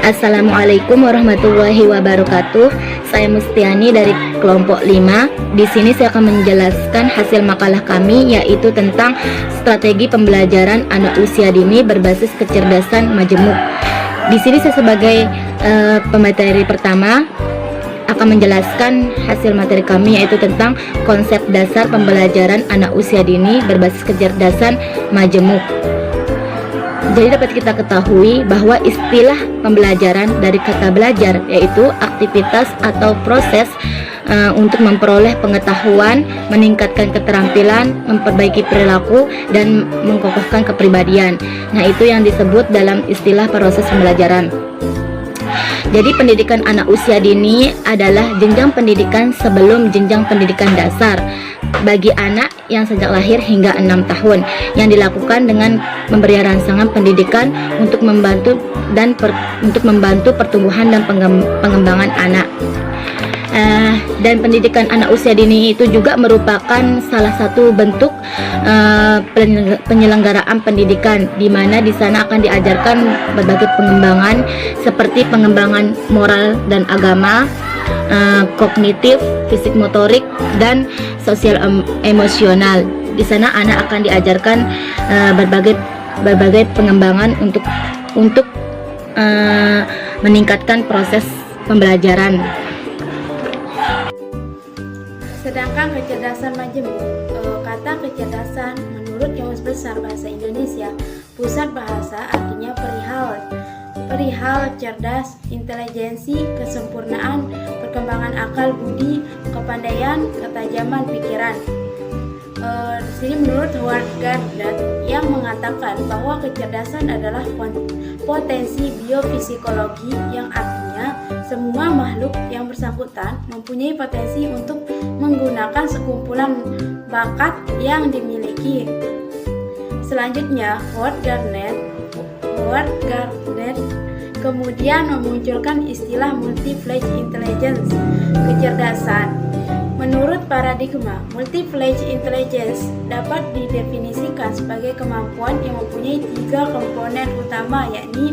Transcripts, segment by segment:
Assalamualaikum warahmatullahi wabarakatuh. Saya Mustiani dari kelompok 5. Di sini saya akan menjelaskan hasil makalah kami, yaitu tentang strategi pembelajaran anak usia dini berbasis kecerdasan majemuk. Di sini saya sebagai pemateri pertama akan menjelaskan hasil materi kami, yaitu tentang konsep dasar pembelajaran anak usia dini berbasis kecerdasan majemuk. Jadi dapat kita ketahui bahwa istilah pembelajaran dari kata belajar, yaitu aktivitas atau proses untuk memperoleh pengetahuan, meningkatkan keterampilan, memperbaiki perilaku, dan mengokohkan kepribadian. Nah, itu yang disebut dalam istilah proses pembelajaran. Jadi pendidikan anak usia dini adalah jenjang pendidikan sebelum jenjang pendidikan dasar bagi anak yang sejak lahir hingga 6 tahun, yang dilakukan dengan memberi rangsangan pendidikan untuk membantu pertumbuhan dan pengembangan anak. Dan pendidikan anak usia dini itu juga merupakan salah satu bentuk penyelenggaraan pendidikan, di mana di sana akan diajarkan berbagai pengembangan seperti pengembangan moral dan agama, kognitif, fisik motorik, dan sosial emosional. Di sana anak akan diajarkan berbagai pengembangan untuk meningkatkan proses pembelajaran. Sedangkan kecerdasan majemuk, kata kecerdasan menurut Kamus Besar Bahasa Indonesia, pusat bahasa artinya perihal cerdas, intelijensi, kesempurnaan, perkembangan akal budi, kepandaian, ketajaman pikiran. Di sini menurut Howard Gardner yang mengatakan bahwa kecerdasan adalah potensi biopsikologi, yang artinya semua makhluk yang bersangkutan mempunyai potensi untuk menggunakan sekumpulan bakat yang dimiliki. Selanjutnya, Howard Gardner kemudian memunculkan istilah multi-fledged intelligence, kecerdasan. Menurut paradigma, multi-fledged intelligence dapat didefinisikan sebagai kemampuan yang mempunyai 3 komponen utama, yakni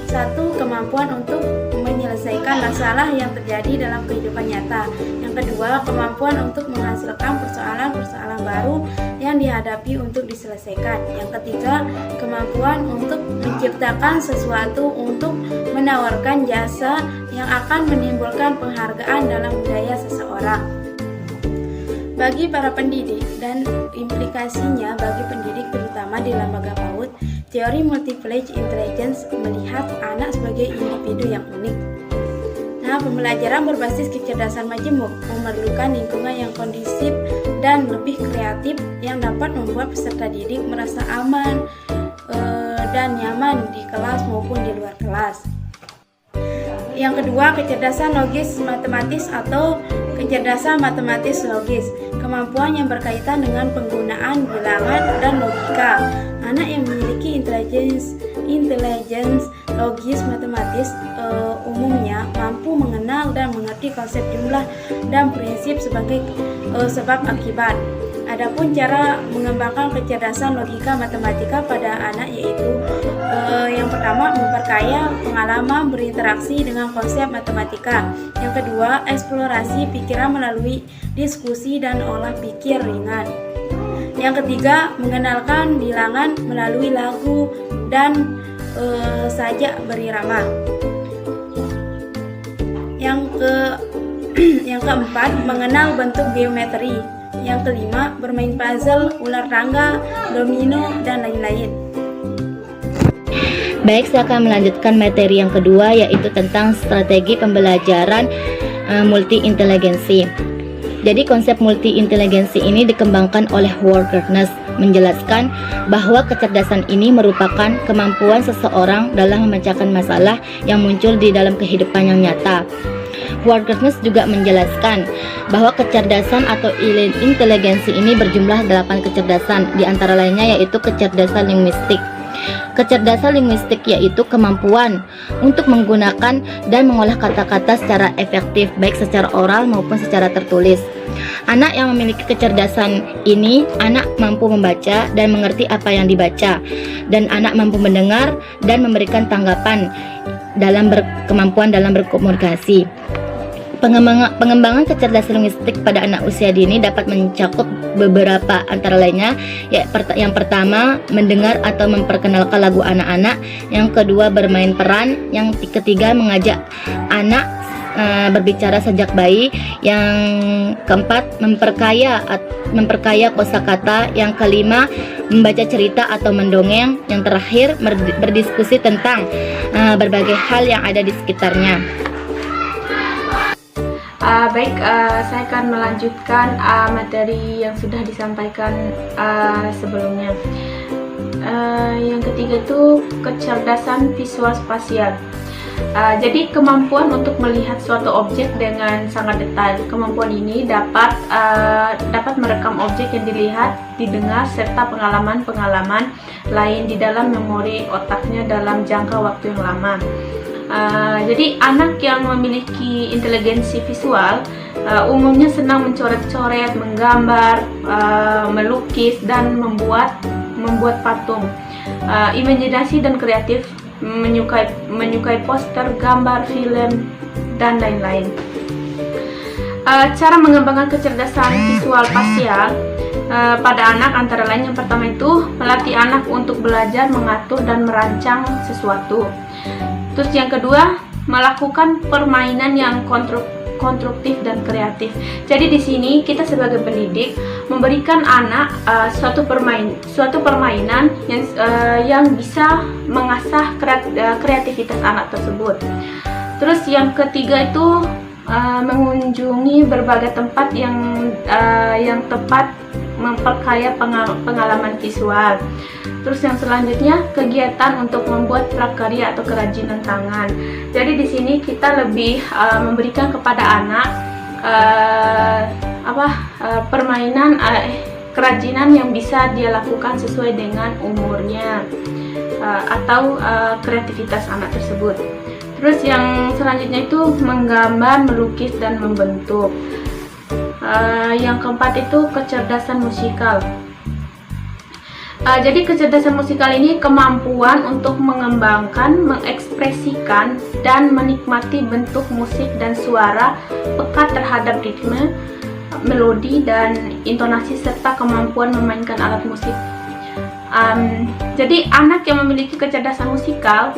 1. Kemampuan untuk menyelesaikan masalah yang terjadi dalam kehidupan nyata. Yang kedua, kemampuan untuk menghasilkan persoalan-persoalan baru yang dihadapi untuk diselesaikan. Yang ketiga, kemampuan untuk menciptakan sesuatu untuk menawarkan jasa yang akan menimbulkan penghargaan dalam budaya seseorang. Bagi para pendidik dan implikasinya bagi pendidik terutama di lembaga PAUD, teori multi-fledged intelligence melihat anak sebagai individu yang unik. Nah, pembelajaran berbasis kecerdasan majemuk memerlukan lingkungan yang kondusif dan lebih kreatif yang dapat membuat peserta didik merasa aman dan nyaman di kelas maupun di luar kelas. Yang kedua, kecerdasan logis matematis atau kecerdasan matematis logis, kemampuan yang berkaitan dengan penggunaan bilangan dan logika. Anak yang memiliki intelijensi logis matematis umumnya mampu mengenal dan mengerti konsep jumlah dan prinsip sebagai sebab akibat. Adapun cara mengembangkan kecerdasan logika matematika pada anak yaitu yang pertama, memperkaya pengalaman berinteraksi dengan konsep matematika. Yang kedua, eksplorasi pikiran melalui diskusi dan olah pikir ringan. Yang ketiga, mengenalkan bilangan melalui lagu dan sajak berirama. Yang keempat, mengenal bentuk geometri. Yang kelima, bermain puzzle, ular tangga, domino, dan lain-lain. Baik, saya akan melanjutkan materi yang kedua, yaitu tentang strategi pembelajaran multi-inteligensi. Jadi konsep multi-inteligensi ini dikembangkan oleh Howard Gardner, menjelaskan bahwa kecerdasan ini merupakan kemampuan seseorang dalam memecahkan masalah yang muncul di dalam kehidupan yang nyata. Howard Gardner juga menjelaskan bahwa kecerdasan atau inteligensi ini berjumlah 8 kecerdasan, di antara lainnya yaitu kecerdasan linguistik. Kecerdasan linguistik yaitu kemampuan untuk menggunakan dan mengolah kata-kata secara efektif, baik secara oral maupun secara tertulis. Anak yang memiliki kecerdasan ini, anak mampu membaca dan mengerti apa yang dibaca, dan anak mampu mendengar dan memberikan tanggapan kemampuan dalam berkomunikasi. Pengembangan kecerdasan linguistik pada anak usia dini dapat mencakup beberapa antara lainnya, yang pertama mendengar atau memperkenalkan lagu anak-anak, yang kedua bermain peran, yang ketiga mengajak anak berbicara sejak bayi, yang keempat memperkaya kosakata, yang kelima membaca cerita atau mendongeng, yang terakhir berdiskusi tentang berbagai hal yang ada di sekitarnya. Saya akan melanjutkan materi yang sudah disampaikan sebelumnya. Yang ketiga itu kecerdasan visual spasial. Jadi kemampuan untuk melihat suatu objek dengan sangat detail. Kemampuan ini dapat merekam objek yang dilihat, didengar, serta pengalaman-pengalaman lain di dalam memori otaknya dalam jangka waktu yang lama. Jadi anak yang memiliki inteligensi visual umumnya senang mencoret-coret, menggambar, melukis, dan membuat patung. Imajinasi dan kreatif, menyukai poster, gambar, film, dan lain-lain. Cara mengembangkan kecerdasan visual spasial pada anak antara lain, yang pertama itu melatih anak untuk belajar mengatur dan merancang sesuatu. Terus yang kedua, melakukan permainan yang konstruktif dan kreatif. Jadi di sini kita sebagai pendidik memberikan anak suatu permainan yang bisa mengasah kreativitas anak tersebut. Terus yang ketiga itu mengunjungi berbagai tempat yang tepat memperkaya pengalaman visual. Terus yang selanjutnya, kegiatan untuk membuat prakarya atau kerajinan tangan. Jadi di sini kita lebih memberikan kepada anak permainan kerajinan yang bisa dia lakukan sesuai dengan umurnya atau kreativitas anak tersebut. Terus yang selanjutnya itu menggambar, melukis, dan membentuk. Yang keempat itu kecerdasan musikal. Jadi kecerdasan musikal ini kemampuan untuk mengembangkan, mengekspresikan, dan menikmati bentuk musik dan suara, peka terhadap ritme, melodi, dan intonasi, serta kemampuan memainkan alat musik. Jadi anak yang memiliki kecerdasan musikal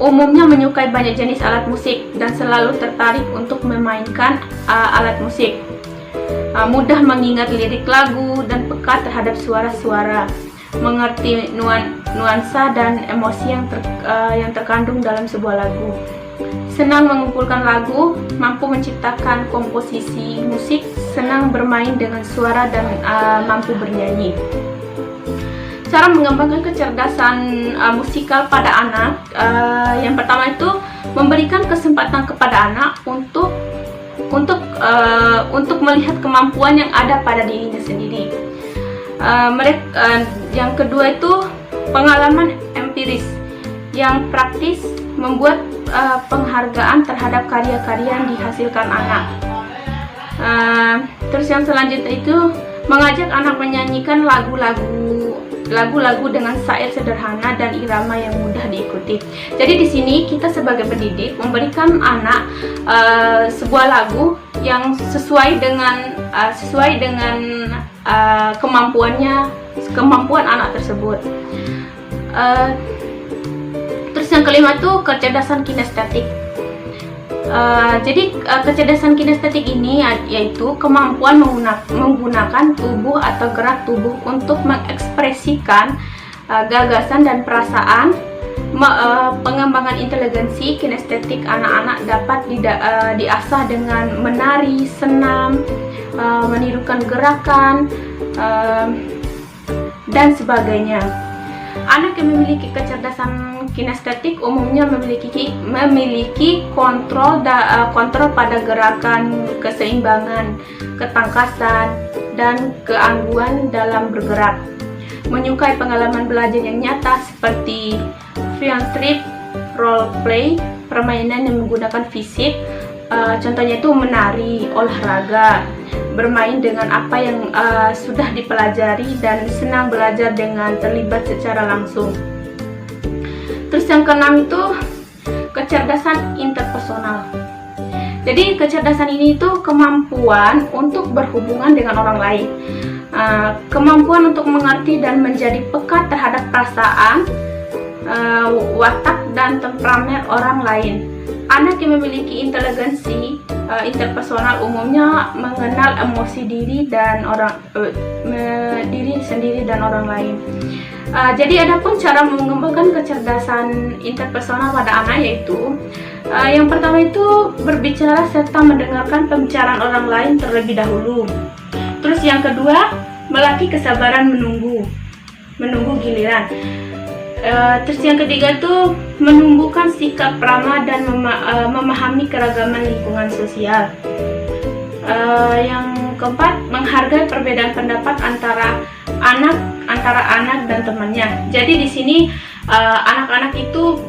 umumnya menyukai banyak jenis alat musik dan selalu tertarik untuk memainkan alat musik. Mudah mengingat lirik lagu dan peka terhadap suara-suara, mengerti nuansa dan emosi yang terkandung dalam sebuah lagu, senang mengumpulkan lagu, mampu menciptakan komposisi musik, senang bermain dengan suara, dan mampu bernyanyi. Cara mengembangkan kecerdasan musikal pada anak, yang pertama itu memberikan kesempatan kepada anak untuk melihat kemampuan yang ada pada dirinya sendiri. Yang kedua itu pengalaman empiris yang praktis, membuat penghargaan terhadap karya-karya yang dihasilkan anak. Terus yang selanjutnya itu mengajak anak menyanyikan lagu-lagu dengan syair sederhana dan irama yang mudah diikuti. Jadi di sini kita sebagai pendidik memberikan anak sebuah lagu yang sesuai dengan kemampuan anak tersebut. Terus yang kelima itu kecerdasan kinestetik. Jadi kecerdasan kinestetik ini yaitu kemampuan menggunakan tubuh atau gerak tubuh untuk mengekspresikan gagasan dan perasaan. Pengembangan inteligensi kinestetik anak-anak dapat diasah dengan menari, senam, menirukan gerakan, dan sebagainya. Anak yang memiliki kecerdasan kinestetik umumnya memiliki kontrol pada gerakan, keseimbangan, ketangkasan, dan keangguan dalam bergerak. Menyukai pengalaman belajar yang nyata seperti field trip, role play, permainan yang menggunakan fisik, contohnya itu menari, olahraga, bermain dengan apa yang sudah dipelajari, dan senang belajar dengan terlibat secara langsung. Terus yang keenam itu kecerdasan interpersonal. Jadi kecerdasan ini itu kemampuan untuk berhubungan dengan orang lain, kemampuan untuk mengerti dan menjadi peka terhadap perasaan, watak dan temperamen orang lain. Anak yang memiliki inteligensi interpersonal umumnya mengenal emosi diri dan diri sendiri dan orang lain. Jadi adapun cara mengembangkan kecerdasan interpersonal pada anak yaitu yang pertama itu berbicara serta mendengarkan pembicaraan orang lain terlebih dahulu. Terus yang kedua, melatih kesabaran menunggu giliran. Terus yang ketiga tuh menumbuhkan sikap ramah dan memahami keragaman lingkungan sosial. Yang keempat, menghargai perbedaan pendapat antara anak dan temannya. Jadi di sini anak-anak itu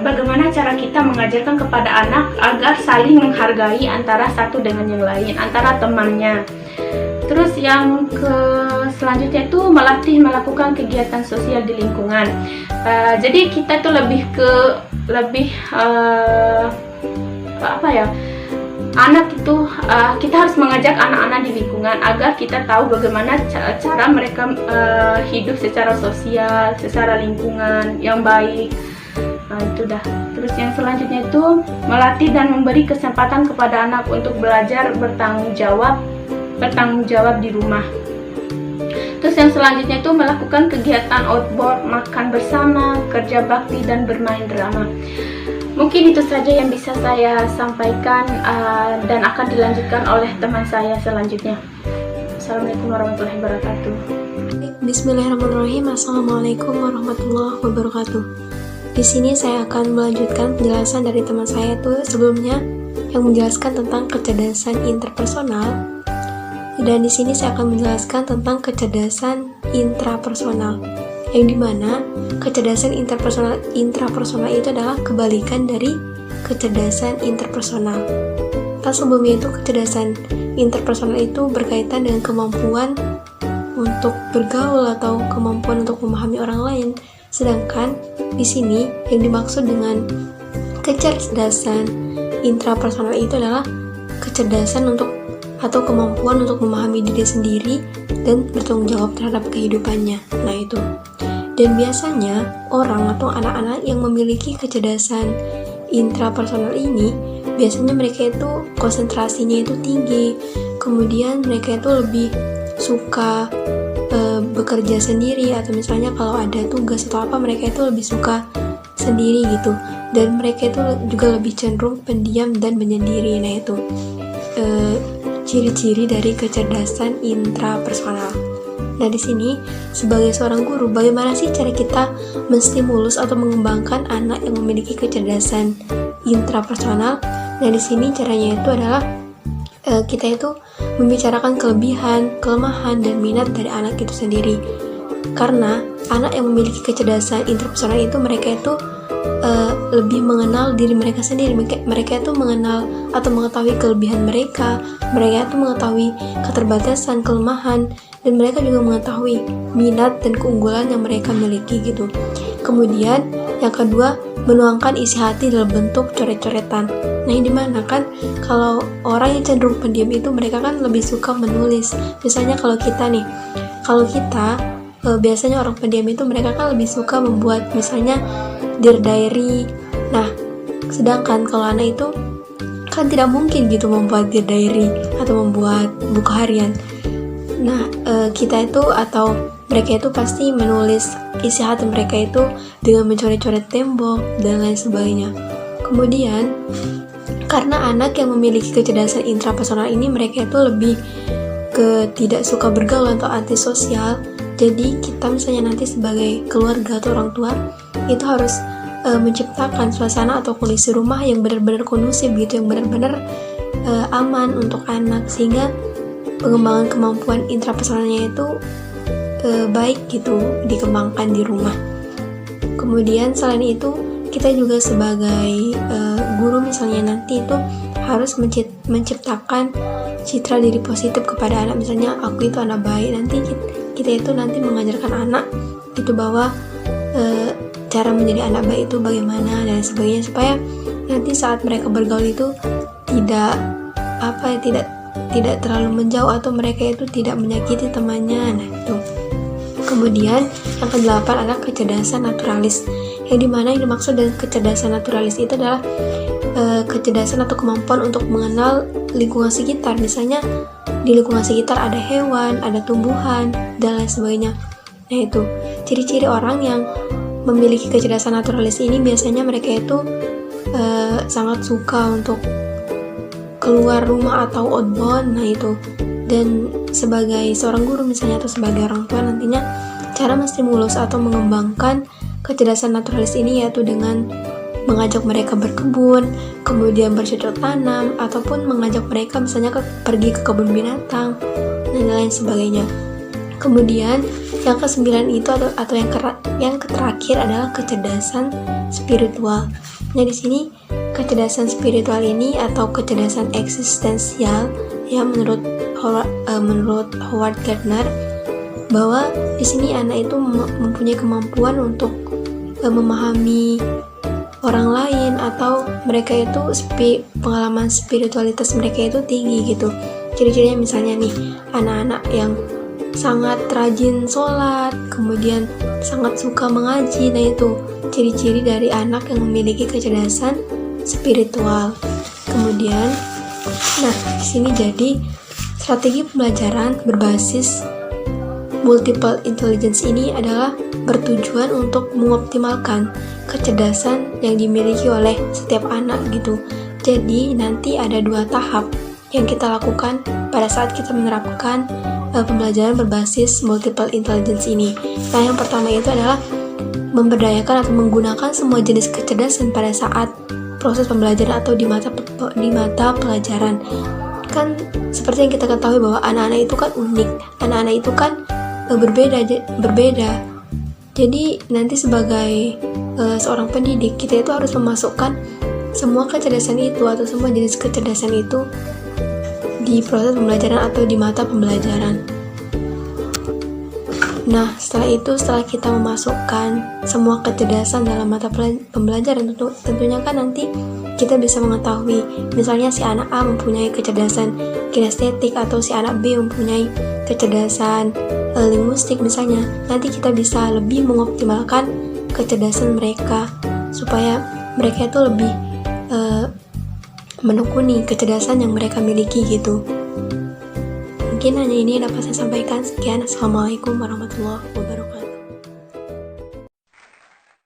bagaimana cara kita mengajarkan kepada anak agar saling menghargai antara satu dengan yang lain, antara temannya. Terus yang selanjutnya itu melatih melakukan kegiatan sosial di lingkungan. Jadi kita tuh lebih anak itu kita harus mengajak anak-anak di lingkungan agar kita tahu bagaimana cara mereka hidup secara sosial, secara lingkungan yang baik. Itu dah. Terus yang selanjutnya itu melatih dan memberi kesempatan kepada anak untuk belajar bertanggung jawab di rumah. Terus yang selanjutnya itu melakukan kegiatan outboard, makan bersama, kerja bakti dan bermain drama. Mungkin itu saja yang bisa saya sampaikan dan akan dilanjutkan oleh teman saya selanjutnya. Assalamualaikum warahmatullahi wabarakatuh. Bismillahirrahmanirrahim. Assalamualaikum warahmatullahi wabarakatuh. Di sini saya akan melanjutkan penjelasan dari teman saya tuh sebelumnya yang menjelaskan tentang kecerdasan interpersonal. Dan di sini saya akan menjelaskan tentang kecerdasan intrapersonal, yang dimana kecerdasan intrapersonal itu adalah kebalikan dari kecerdasan interpersonal. Sebelumnya itu kecerdasan interpersonal itu berkaitan dengan kemampuan untuk bergaul atau kemampuan untuk memahami orang lain. Sedangkan di sini yang dimaksud dengan kecerdasan intrapersonal itu adalah kecerdasan atau kemampuan untuk memahami diri sendiri dan bertanggung jawab terhadap kehidupannya. Nah itu. Dan biasanya orang atau anak-anak yang memiliki kecerdasan intrapersonal ini biasanya mereka itu konsentrasinya itu tinggi, kemudian mereka itu lebih suka bekerja sendiri, atau misalnya kalau ada tugas atau apa mereka itu lebih suka sendiri gitu, dan mereka itu juga lebih cenderung pendiam dan menyendiri. Nah itu ciri-ciri dari kecerdasan intrapersonal. Nah di sini sebagai seorang guru, bagaimana sih cara kita menstimulus atau mengembangkan anak yang memiliki kecerdasan intrapersonal? Nah di sini caranya itu adalah kita itu membicarakan kelebihan, kelemahan, dan minat dari anak itu sendiri. Karena anak yang memiliki kecerdasan interpersonal itu mereka itu lebih mengenal diri mereka sendiri. Mereka itu mengenal atau mengetahui kelebihan mereka itu mengetahui keterbatasan, kelemahan, dan mereka juga mengetahui minat dan keunggulan yang mereka miliki gitu. Kemudian yang kedua, menuangkan isi hati dalam bentuk coret-coretan. Nah ini dimana kan kalau orang yang cenderung pendiam itu mereka kan lebih suka menulis. Misalnya kalau kita biasanya orang pendiam itu mereka kan lebih suka membuat misalnya dear diary. Nah sedangkan kalau anak itu kan tidak mungkin gitu membuat dear diary atau membuat buku harian. Nah kita itu atau mereka itu pasti menulis isi hati mereka itu dengan mencoret-coret tembok dan lain sebagainya. Kemudian karena anak yang memiliki kecerdasan intrapersonal ini mereka itu lebih tidak suka bergaul atau antisosial. Jadi kita misalnya nanti sebagai keluarga atau orang tua itu harus menciptakan suasana atau kondisi rumah yang benar-benar kondusif gitu, yang benar-benar aman untuk anak, sehingga pengembangan kemampuan intrapersonalnya itu baik gitu dikembangkan di rumah. Kemudian selain itu kita juga sebagai guru misalnya nanti itu harus menciptakan citra diri positif kepada anak. Misalnya aku itu anak baik, nanti kita itu nanti mengajarkan anak itu bahwa cara menjadi anak baik itu bagaimana dan sebagainya, supaya nanti saat mereka bergaul itu tidak terlalu menjauh atau mereka itu tidak menyakiti temannya. Nah itu. Kemudian yang kedelapan adalah kecerdasan naturalis, yang dimana yang dimaksud dengan kecerdasan naturalis itu adalah kecerdasan atau kemampuan untuk mengenal lingkungan sekitar. Misalnya di lingkungan sekitar ada hewan, ada tumbuhan, dan lain sebagainya. Nah itu, ciri-ciri orang yang memiliki kecerdasan naturalis ini biasanya mereka itu sangat suka untuk keluar rumah atau outbound. Nah itu, dan sebagai seorang guru misalnya atau sebagai orang tua nantinya, cara menstimulus atau mengembangkan kecerdasan naturalis ini yaitu dengan mengajak mereka berkebun, kemudian bercocok tanam, ataupun mengajak mereka misalnya pergi ke kebun binatang, dan lain sebagainya. Kemudian yang kesembilan itu atau yang terakhir adalah kecerdasan spiritual. Nah di sini kecerdasan spiritual ini atau kecerdasan eksistensial ya menurut Howard Gardner, bahwa di sini anak itu mempunyai kemampuan untuk memahami orang lain, atau mereka itu pengalaman spiritualitas mereka itu tinggi gitu. Ciri-cirinya misalnya nih, anak-anak yang sangat rajin sholat, kemudian sangat suka mengaji. Nah itu ciri-ciri dari anak yang memiliki kecerdasan spiritual. Kemudian, nah di sini jadi strategi pembelajaran berbasis multiple intelligence ini adalah bertujuan untuk mengoptimalkan kecerdasan yang dimiliki oleh setiap anak gitu. Jadi nanti ada 2 tahap yang kita lakukan pada saat kita menerapkan pembelajaran berbasis multiple intelligence ini. Nah yang pertama itu adalah memberdayakan atau menggunakan semua jenis kecerdasan pada saat proses pembelajaran atau di mata pelajaran. Kan seperti yang kita ketahui bahwa anak-anak itu kan unik, anak-anak itu kan berbeda. Jadi nanti sebagai seorang pendidik, kita itu harus memasukkan semua kecerdasan itu atau semua jenis kecerdasan itu di proses pembelajaran atau di mata pembelajaran. Nah, setelah kita memasukkan semua kecerdasan dalam mata pembelajaran, tentunya kan nanti kita bisa mengetahui, misalnya si anak A mempunyai kecerdasan kinestetik atau si anak B mempunyai kecerdasan linguistik misalnya. Nanti kita bisa lebih mengoptimalkan kecerdasan mereka supaya mereka itu lebih menekuni kecerdasan yang mereka miliki gitu. Mungkin hanya ini yang dapat saya sampaikan. Sekian, assalamualaikum warahmatullahi wabarakatuh.